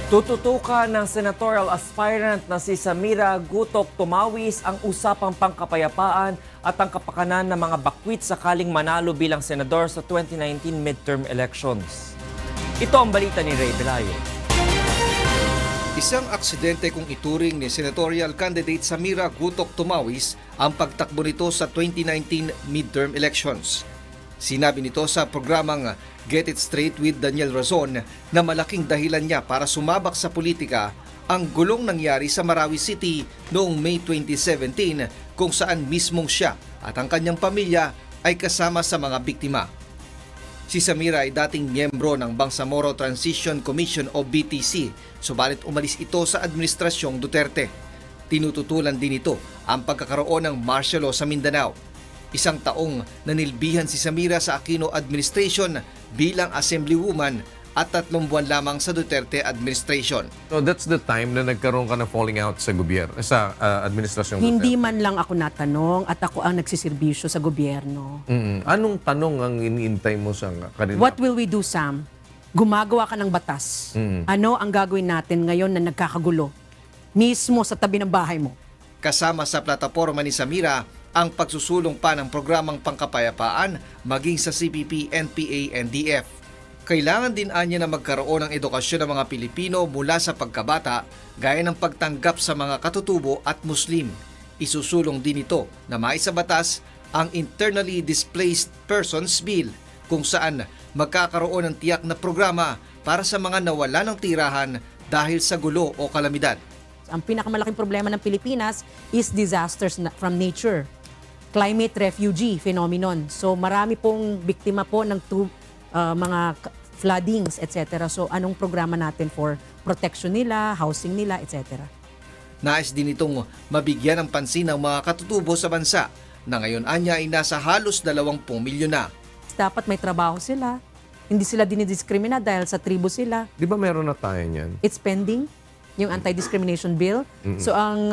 Tututukan ng senatorial aspirant na si Samira Gutok Tumawis ang usapang pangkapayapaan at ang kapakanan ng mga bakwit sakaling manalo bilang senador sa 2019 midterm elections. Ito ang balita ni Ray Belayo. Isang aksidente kung ituring ni senatorial candidate Samira Gutok Tumawis ang pagtakbo nito sa 2019 midterm elections. Sinabi nito sa programang Get It Straight with Daniel Razon na malaking dahilan niya para sumabak sa politika ang gulong nangyari sa Marawi City noong May 2017 kung saan mismong siya at ang kanyang pamilya ay kasama sa mga biktima. Si Samira ay dating miyembro ng Bangsamoro Transition Commission o BTC, subalit umalis ito sa administrasyong Duterte. Tinututulan din ito ang pagkakaroon ng martial law sa Mindanao. Isang taong nanilbihan si Samira sa Aquino administration bilang assemblywoman at 3 buwan lamang sa Duterte administration. So that's the time na nagkaroon ka ng falling out sa gobyerno, sa administrasyong Duterte? Hindi man lang ako natanong at ako ang nagsiservisyo sa gobyerno. Anong tanong ang iniintay mo sa kanila? What will we do, Sam? Gumagawa ka ng batas. Ano ang gagawin natin ngayon na nagkakagulo? Mismo sa tabi ng bahay mo. Kasama sa plataporma ni Samira ang pagsusulong pa ng programang pangkapayapaan maging sa CPP, NPA, NDF. Kailangan din anya na magkaroon ng edukasyon ng mga Pilipino mula sa pagkabata gaya ng pagtanggap sa mga katutubo at Muslim. Isusulong din ito na maisabatas ang Internally Displaced Persons Bill kung saan magkakaroon ng tiyak na programa para sa mga nawala ng tirahan dahil sa gulo o kalamidad. Ang pinakamalaking problema ng Pilipinas is disasters from nature. Climate refugee phenomenon. So marami pong biktima po ng mga floodings, etc. So anong programa natin for protection nila, housing nila, etc. Nais din itong mabigyan ng pansin ng mga katutubo sa bansa na ngayon anya ay nasa halos 20 milyon na. Dapat may trabaho sila. Hindi sila dinidiskrimina dahil sa tribo sila. Di ba meron na tayo niyan? It's pending, yung anti-discrimination bill. So ang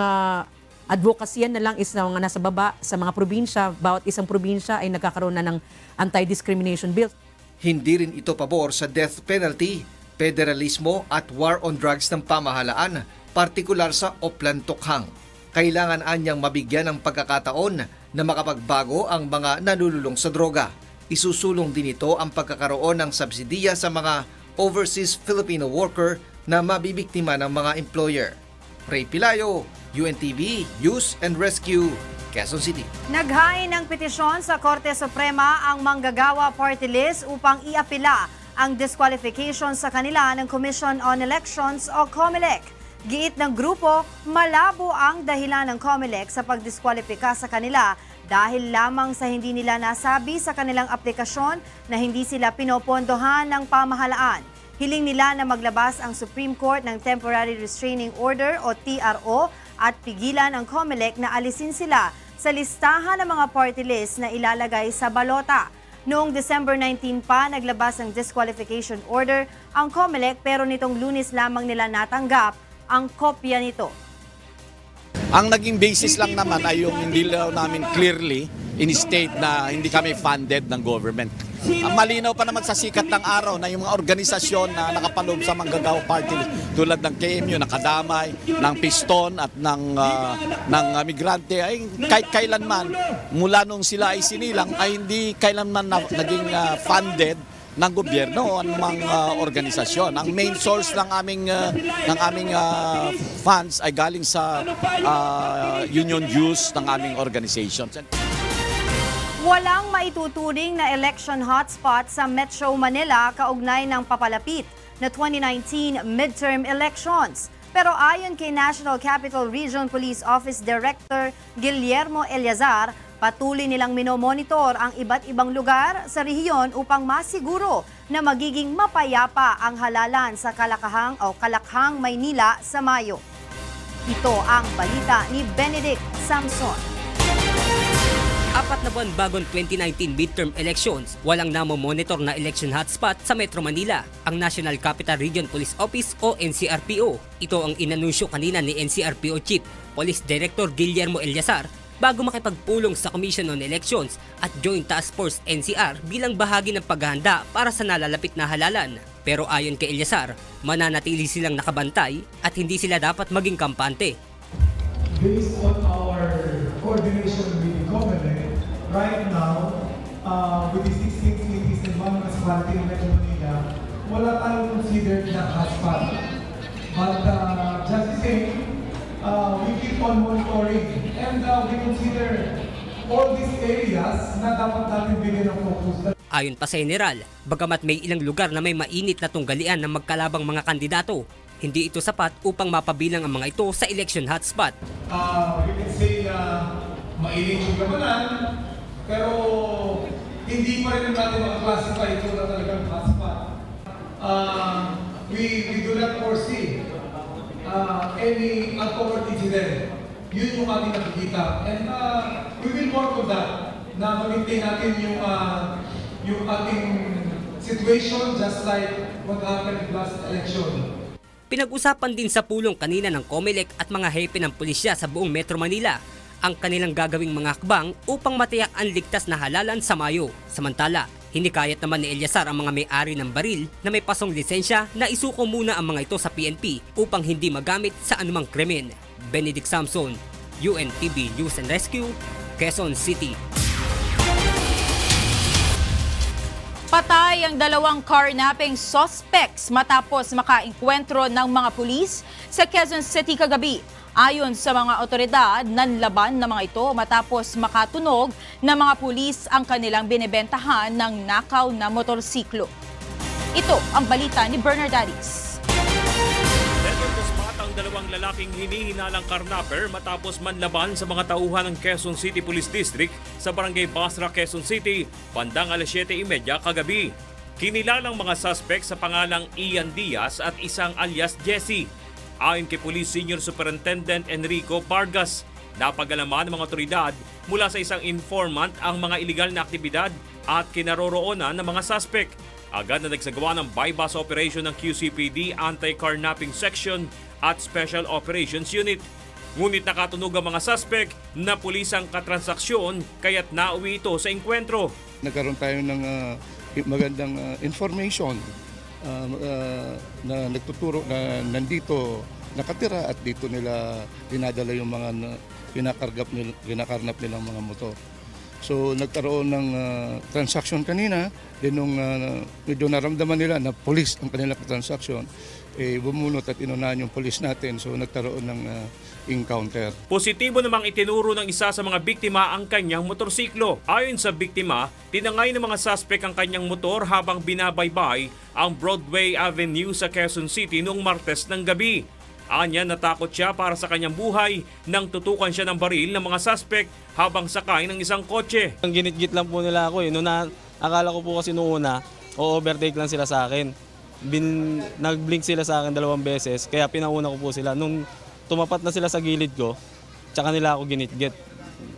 advocacy na lang is na mga nasa baba sa mga probinsya. Bawat isang probinsya ay nagkakaroon na ng anti-discrimination bill. Hindi rin ito pabor sa death penalty, federalismo at war on drugs ng pamahalaan, partikular sa Oplan Tokhang. Kailangan anyang mabigyan ng pagkakataon na makapagbago ang mga nalululong sa droga. Isusulong din ito ang pagkakaroon ng subsidiya sa mga overseas Filipino worker na mabibiktima ng mga employer. Ray Pilayo, UNTV, News and Rescue, Quezon City. Naghain ng petisyon sa Korte Suprema ang Manggagawa Party List upang iapila ang disqualification sa kanila ng Commission on Elections o COMELEC. Giit ng grupo, malabo ang dahilan ng COMELEC sa pagdiskwalipika sa kanila dahil lamang sa hindi nila nasabi sa kanilang aplikasyon na hindi sila pinopondohan ng pamahalaan. Hiling nila na maglabas ang Supreme Court ng Temporary Restraining Order o TRO at pigilan ang COMELEC na alisin sila sa listahan ng mga party list na ilalagay sa balota. Noong December 19 pa, naglabas ng disqualification order ang COMELEC pero nitong Lunes lamang nila natanggap ang kopya nito. Ang naging basis lang naman ay yung hindi lang namin clearly in-state na hindi kami funded ng government. Ang malinaw pa naman sa sikat ng araw na yung mga organisasyon na nakapaloob sa Manggagawa Party tulad ng KMU, nakadamay, ng Piston at ng migrante ay kahit kailanman mula nung sila ay sinilang ay hindi kailanman naging funded ng gobyerno o anumang organisasyon. Ang main source ng aming funds ay galing sa union dues ng aming organization. Walang maituturing na election hotspot sa Metro Manila kaugnay ng papalapit na 2019 midterm elections. Pero ayon kay National Capital Region Police Office Director Guillermo Eleazar, patuloy nilang minomonitor ang iba't ibang lugar sa rehiyon upang masiguro na magiging mapayapa ang halalan sa Kalakhang, Maynila sa Mayo. Ito ang balita ni Benedict Samson. 4 na buwan bagong 2019 midterm elections, walang namomonitor na election hotspot sa Metro Manila, ang National Capital Region Police Office o NCRPO. Ito ang inanunsyo kanina ni NCRPO Chief Police Director Guillermo Eleazar bago makipagpulong sa Commission on Elections at Joint Task Force NCR bilang bahagi ng paghahanda para sa nalalapit na halalan. Pero ayon kay Eliazar, mananatili silang nakabantay at hindi sila dapat maging kampante. Based on our coordination with the government, right now, with the 16 cities and one municipality in Metro Manila, wala tayong considered na hotspot. But just the same, we keep on monitoring and we consider all these areas na dapat natin bigyan ng focus. Ayon pa sa General, bagamat may ilang lugar na may mainit na tunggalian ng magkalabang mga kandidato, hindi ito sapat upang mapabilang ang mga ito sa election hotspot. We can say na mainit yung gabanan, pero hindi pa rin natin maka-classify ito na talagang hotspot. We do not foresee any untoward incident. Yun yung ating nakikita. And we will work on that na mag-maintain natin yung ating situation just like what happened last election. Pinag-usapan din sa pulong kanina ng COMELEC at mga hepe ng pulisya sa buong Metro Manila ang kanilang gagawing mga hakbang upang matiyak ang ligtas na halalan sa Mayo. Samantala, hinikayat naman ni Eliazar ang mga may-ari ng baril na may pasong lisensya na isuko muna ang mga ito sa PNP upang hindi magamit sa anumang krimen. Benedict Samson, UNTV News and Rescue, Quezon City. Patay ang dalawang carnapping suspects matapos makaengkwentro ng mga pulis sa Quezon City kagabi. Ayon sa mga otoridad, nanlaban ng mga ito matapos makatunog ng mga pulis ang kanilang binibentahan ng nakaw na motorsiklo. Ito ang balita ni Bernard Aris. Ang dalawang lalaking hinihinalang karnapper matapos manlaban sa mga tauhan ng Quezon City Police District sa Barangay Basra, Quezon City, bandang alas 7:30 kagabi. Kinilalang mga suspect sa pangalang Ian Diaz at isang alias Jesse. Ayon kay Police Senior Superintendent Enrico Vargas, napag-alaman ng mga otoridad mula sa isang informant ang mga iligal na aktibidad at kinaroroonan ng mga suspect. Agad na nagsagawa ng bypass operation ng QCPD Anti-Carnapping Section at Special Operations Unit. Ngunit nakatunog ang mga suspect na pulis ang katransaksyon kaya't nauwi ito sa engkwentro. Nagkaroon tayo ng magandang information na nagtuturo na nandito nakatira at dito nila dinadala yung mga kinakarnap nilang mga motor. So nagkaroon ng transaction kanina, din nung medyo naramdaman nila na police ang kanilang transaction, bumunot at inunahan yung police natin, so nagkaroon ng encounter. Positibo namang itinuro ng isa sa mga biktima ang kanyang motorsiklo. Ayon sa biktima, tinangay ng mga suspect ang kanyang motor habang binabaybay ang Broadway Avenue sa Quezon City noong Martes ng gabi. Anya, natakot siya para sa kanyang buhay nang tutukan siya ng baril ng mga suspect habang sakay ng isang kotse. Ang ginitgit lang po nila ako akala ko po kasi noong una, overtake lang sila sa akin. Nag-blink sila sa akin 2 beses, kaya pinauna ko po sila. Nung tumapat na sila sa gilid ko, tsaka nila ako ginitgit.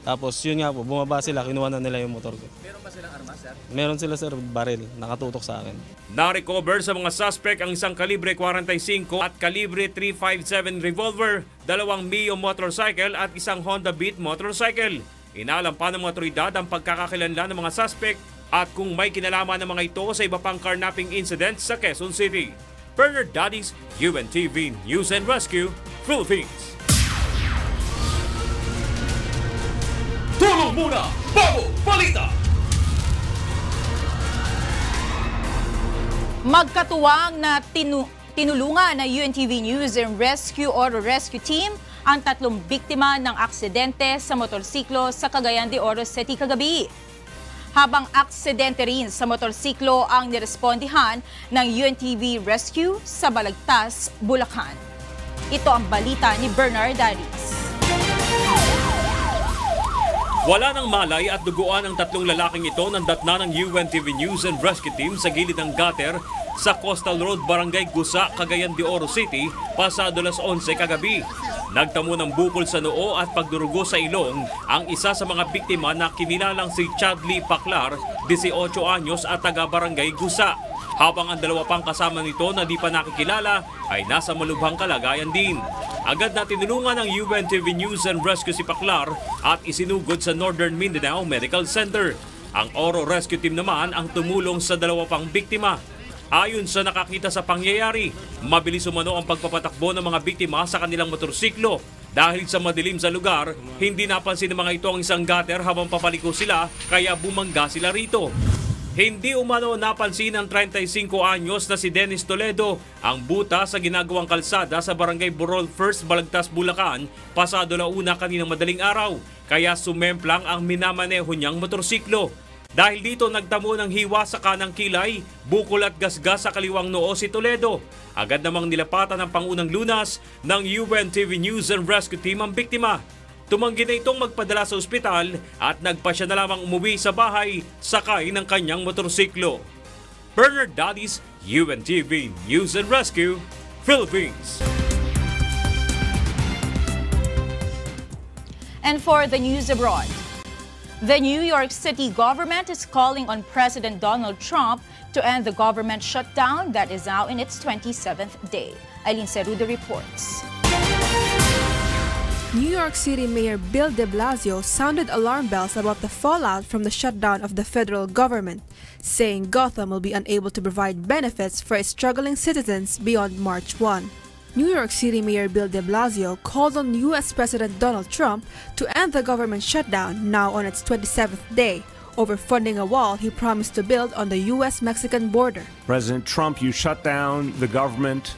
Tapos yun nga po, bumaba sila, kinuha na nila yung motor ko. Meron ba silang armas, sir? Meron sila, sir, baril, nakatutok sa akin. Na-recover sa mga suspect ang isang kalibre 45 at kalibre 357 revolver, 2 Mio motorcycle at isang Honda Beat motorcycle. Inalam pa ng mga otoridad ang pagkakakilanlan ng mga suspect at kung may kinalaman ng mga ito sa iba pang carnapping incidents sa Quezon City. Bernard Dadis, UNTV News and Rescue, Philippines. Tulong muna bago balita! Magkatuwang na tinulungan ng UNTV News and Rescue Oro Rescue Team ang 3 biktima ng aksidente sa motorsiklo sa Cagayan de Oro City kagabi. Habang aksidente rin sa motorsiklo ang nirespondihan ng UNTV Rescue sa Balagtas, Bulacan. Ito ang balita ni Bernard Aris. Wala nang malay at duguan ang 3 lalaking ito nang datna ng UNTV News and Rescue Team sa gilid ng gutter sa Coastal Road, Barangay Gusa, Cagayan de Oro City, pasado alas 11 kagabi. Nagtamo ng bukol sa noo at pagdurugo sa ilong ang isa sa mga biktima na kinilalang si Chadley Paclar, 18 anyos at taga-Barangay Gusa. Habang ang 2 pang kasama nito na di pa nakikilala ay nasa malubhang kalagayan din. Agad na tinulungan ng UNTV News and Rescue si Paclar at isinugod sa Northern Mindanao Medical Center. Ang Oro Rescue Team naman ang tumulong sa 2 pang biktima. Ayon sa nakakita sa pangyayari, mabilis umano ang pagpapatakbo ng mga biktima sa kanilang motorsiklo. Dahil sa madilim sa lugar, hindi napansin ng mga ito ang isang gutter habang papaliko sila kaya bumangga sila rito. Hindi umano napansin ng 35 anyos na si Dennis Toledo ang buta sa ginagawang kalsada sa Barangay Burol 1st, Balagtas, Bulacan pasado na una kaninang madaling araw kaya sumemplang ang minamaneho niyang motorsiklo. Dahil dito nagtamo ng hiwa sa kanang kilay, bukol at gasgas sa kaliwang noo si Toledo. Agad namang nilapatan ng pangunang lunas ng UNTV News and Rescue Team ang biktima. Tumanggi na itong magpadala sa ospital at nagpasya na lamang umuwi sa bahay sakay ng kanyang motorsiklo. Bernard Dadis, UNTV News and Rescue, Philippines. And for the news abroad, the New York City government is calling on President Donald Trump to end the government shutdown that is now in its 27th day. Aileen Cerudo reports. New York City Mayor Bill de Blasio sounded alarm bells about the fallout from the shutdown of the federal government, saying Gotham will be unable to provide benefits for its struggling citizens beyond March 1. New York City Mayor Bill de Blasio called on U.S. President Donald Trump to end the government shutdown now on its 27th day over funding a wall he promised to build on the U.S.-Mexican border. President Trump, you shut down the government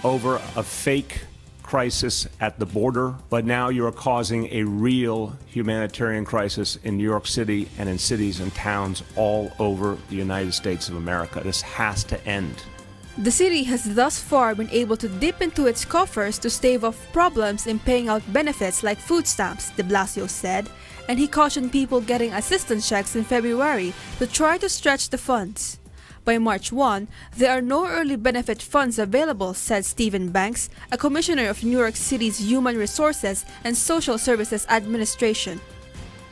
over a fake crisis at the border, but now you are causing a real humanitarian crisis in New York City and in cities and towns all over the United States of America. This has to end. The city has thus far been able to dip into its coffers to stave off problems in paying out benefits like food stamps, de Blasio said, and he cautioned people getting assistance checks in February to try to stretch the funds. By March 1, there are no early benefit funds available, said Stephen Banks, a commissioner of New York City's Human Resources and Social Services Administration.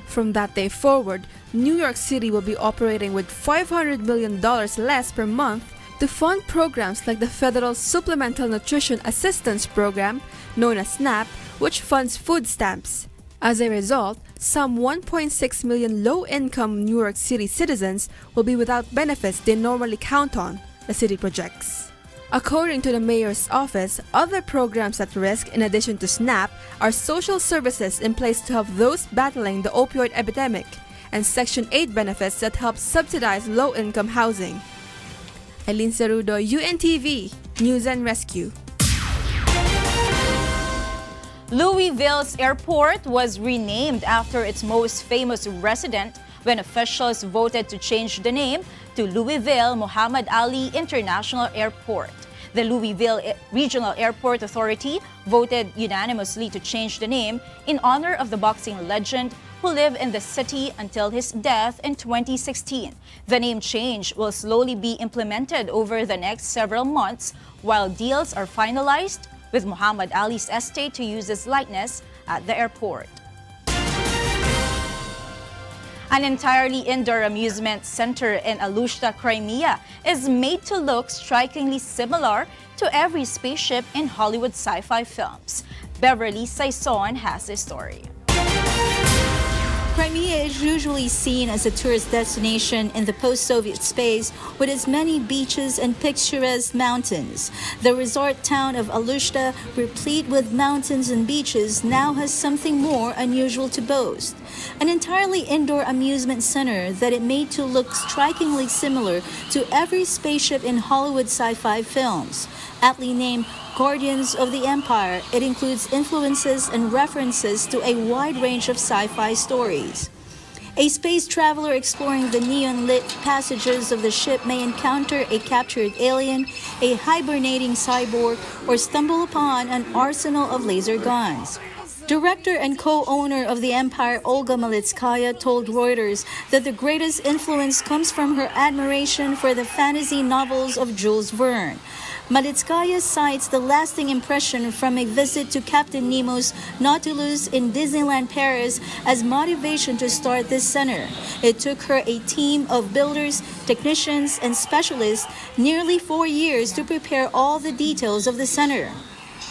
From that day forward, New York City will be operating with $500 million less per month to fund programs like the Federal Supplemental Nutrition Assistance Program, known as SNAP, which funds food stamps. As a result, some 1.6 million low-income New York City citizens will be without benefits they normally count on, the city projects. According to the mayor's office, other programs at risk in addition to SNAP are social services in place to help those battling the opioid epidemic and Section 8 benefits that help subsidize low-income housing. Aileen Cerudo, UNTV, News and Rescue. Louisville's airport was renamed after its most famous resident when officials voted to change the name to Louisville Muhammad Ali International Airport. The Louisville Regional Airport Authority voted unanimously to change the name in honor of the boxing legend who lived in the city until his death in 2016. The name change will slowly be implemented over the next several months while deals are finalized with Muhammad Ali's estate to use his likeness at the airport. An entirely indoor amusement center in Alushta, Crimea is made to look strikingly similar to every spaceship in Hollywood sci-fi films. Beverly Saison has the story. Crimea is usually seen as a tourist destination in the post-Soviet space with its many beaches and picturesque mountains. The resort town of Alushta, replete with mountains and beaches, now has something more unusual to boast. An entirely indoor amusement center that it made to look strikingly similar to every spaceship in Hollywood sci-fi films. Aptly named Guardians of the Empire, it includes influences and references to a wide range of sci-fi stories. A space traveler exploring the neon-lit passages of the ship may encounter a captured alien, a hibernating cyborg, or stumble upon an arsenal of laser guns. Director and co-owner of the Empire, Olga Malitskaya, told Reuters that the greatest influence comes from her admiration for the fantasy novels of Jules Verne. Malitskaya cites the lasting impression from a visit to Captain Nemo's Nautilus in Disneyland Paris as motivation to start this center. It took her a team of builders, technicians, and specialists nearly 4 years to prepare all the details of the center.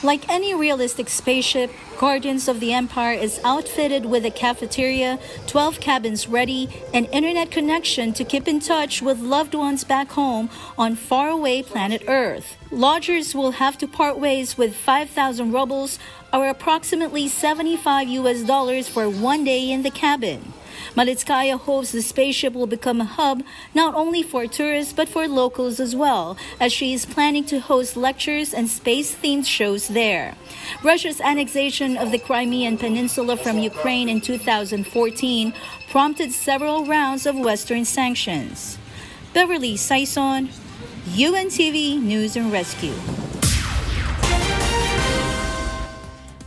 Like any realistic spaceship, Guardians of the Empire is outfitted with a cafeteria, 12 cabins ready, and internet connection to keep in touch with loved ones back home on faraway planet Earth. Lodgers will have to part ways with 5,000 rubles, or approximately $75 for 1 day in the cabin. Malitskaya hopes the spaceship will become a hub not only for tourists but for locals as well, as she is planning to host lectures and space-themed shows there. Russia's annexation of the Crimean Peninsula from Ukraine in 2014 prompted several rounds of Western sanctions. Beverly Saison, UNTV News and Rescue.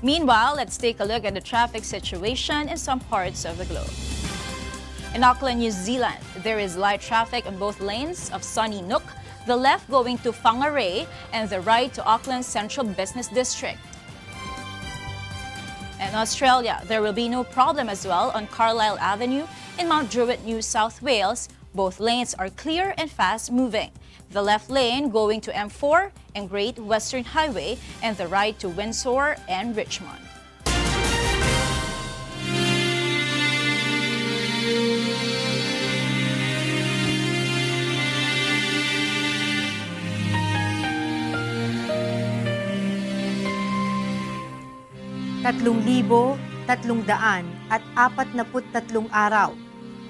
Meanwhile, let's take a look at the traffic situation in some parts of the globe. In Auckland, New Zealand, there is light traffic on both lanes of Sunny Nook, the left going to Whangarei and the right to Auckland Central Business District. In Australia, there will be no problem as well on Carlisle Avenue in Mount Druitt, New South Wales. Both lanes are clear and fast-moving. The left lane going to M4 and Great Western Highway and the right to Windsor and Richmond. at 43 araw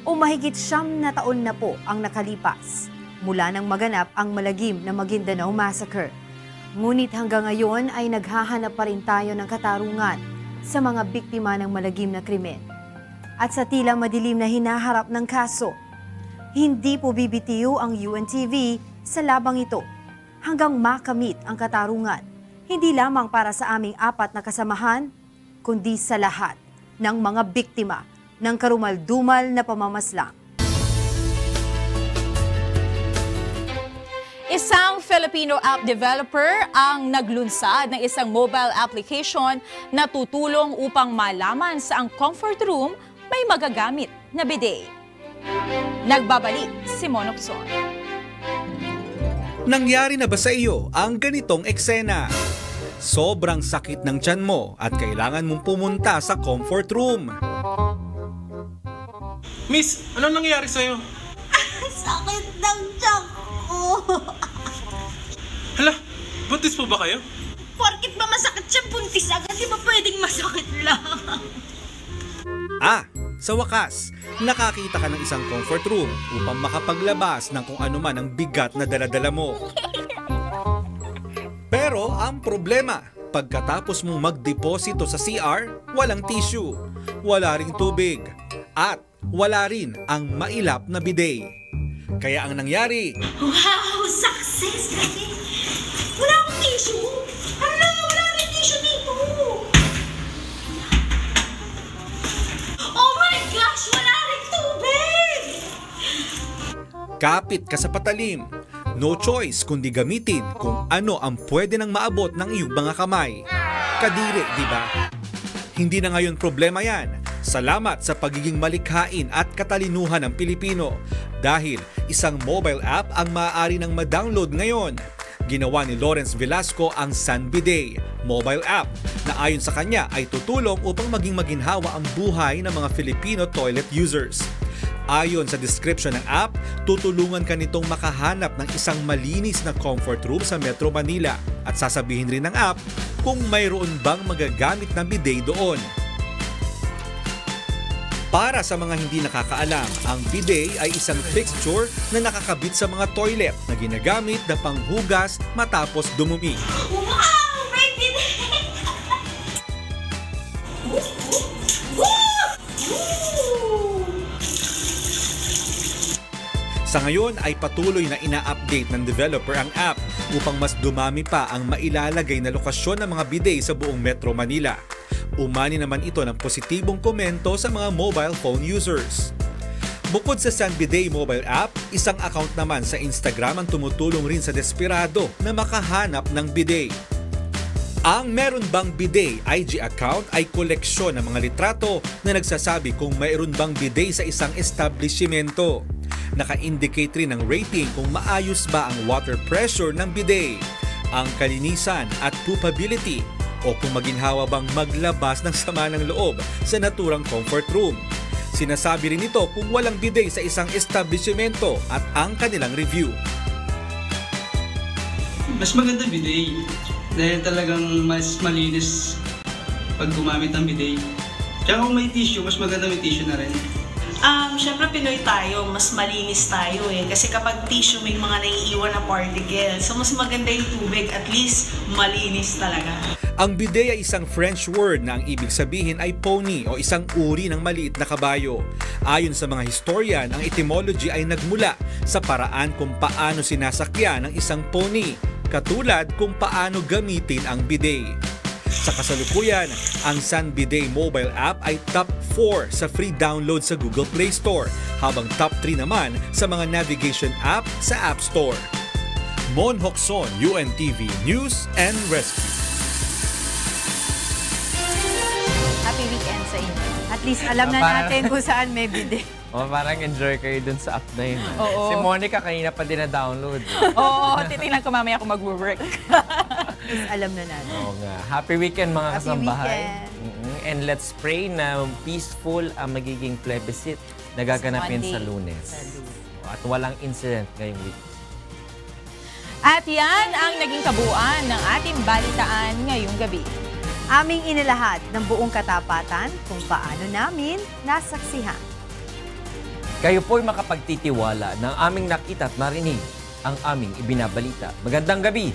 o mahigit 9 na taon na po ang nakalipas mula nang maganap ang malagim na Maguindanao Massacre. Ngunit hanggang ngayon ay naghahanap pa rin tayo ng katarungan sa mga biktima ng malagim na krimen. At sa tila madilim na hinaharap ng kaso, hindi po bibitiw ang UNTV sa labang ito hanggang makamit ang katarungan, hindi lamang para sa aming 4 na kasamahan, kundi sa lahat ng mga biktima ng karumal-dumal na pamamaslang. Isang Filipino app developer ang naglunsad ng isang mobile application na tutulong upang malaman sa ang comfort room may magagamit na bidet. Nagbabalik si Monokson. Nangyari na ba sa iyo ang ganitong eksena? Sobrang sakit ng tiyan mo at kailangan mong pumunta sa comfort room. Miss, anong nangyari sa'yo? Sakit ng tiyan ko. Hala, buntis po ba kayo? Porkit ba masakit siya, buntis agad? Di ba pwedeng masakit lang? Sa wakas, nakakita ka ng isang comfort room upang makapaglabas ng kung ano man ang bigat na daladala mo. Pero ang problema, pagkatapos mong magdeposito sa CR, walang tissue, wala ring tubig, at wala rin ang mailap na bidet. Kaya ang nangyari, wow! Success! Kasi wala akong tissue! Wala rin tissue dito! Oh my gosh! Wala rin tubig! kapit ka sa patalim. No choice kundi gamitin kung ano ang pwede nang maabot ng iyong mga kamay. Kadiri, di ba? Hindi na ngayon problema yan. Salamat sa pagiging malikhain at katalinuhan ng Pilipino dahil isang mobile app ang maaari nang ma-download ngayon. Ginawa ni Lawrence Velasco ang Sunbidet mobile app na ayon sa kanya ay tutulong upang maging maginhawa ang buhay ng mga Filipino toilet users. Ayon sa description ng app, tutulungan ka nitong makahanap ng isang malinis na comfort room sa Metro Manila at sasabihin rin ng app kung mayroon bang magagamit na bidet doon. Para sa mga hindi nakakaalam, ang bidet ay isang fixture na nakakabit sa mga toilet na ginagamit na panghugas matapos dumumi. Wow! May bidet! Sa ngayon ay patuloy na ina-update ng developer ang app upang mas dumami pa ang mailalagay na lokasyon ng mga bidet sa buong Metro Manila. Umani naman ito ng positibong komento sa mga mobile phone users. Bukod sa Sunbidet mobile app, isang account naman sa Instagram ang tumutulong rin sa desperado na makahanap ng bidet. Ang Meron Bang Bidet IG account ay koleksyon ng mga litrato na nagsasabi kung mayroon bang bidet sa isang establishmento. Naka-indicate rin ng rating kung maayos ba ang water pressure ng bidet. ang kalinisan at poopability o kung maginhawa bang maglabas ng sama ng loob sa naturang comfort room. Sinasabi rin ito kung walang bidet sa isang establishmento at ang kanilang review. Mas maganda bidet dahil talagang mas malinis pag gumamit ng bidet. Tsaka kung may tissue, mas maganda may tissue na rin. Siyempre Pinoy tayo, mas malinis tayo eh. Kasi kapag tissue may mga naiiwan na particles. So mas maganda yung tubig, at least malinis talaga. Ang bidet ay isang French word na ang ibig sabihin ay pony o isang uri ng maliit na kabayo. Ayon sa mga historian, ang etymology ay nagmula sa paraan kung paano sinasakyan ng isang pony, katulad kung paano gamitin ang bidet. Sa kasalukuyan, ang San Bidet mobile app ay top 4 sa free download sa Google Play Store, habang top 3 naman sa mga navigation app sa App Store. Mon Hokson, UNTV News and Rescue. Happy weekend sa inyo. At least alam na natin kung saan may bidet. Parang enjoy kayo dun sa app na yun. Oo. Si Monica kanina pa din na-download. Oo, titingnan ko mamaya kung mag-work. Alam na natin. Oo nga. Happy weekend mga Happy kasambahay. weekend. And let's pray na peaceful ang magiging plebiscite na gaganapin sa Lunes. At walang incident ngayong week. At yan ang naging kabuuan ng ating balitaan ngayong gabi. Aming inilahad ng buong katapatan kung paano namin nasaksihan. Kayo po'y makapagtitiwala ng aming nakita at narinig ang aming ibinabalita. Magandang gabi!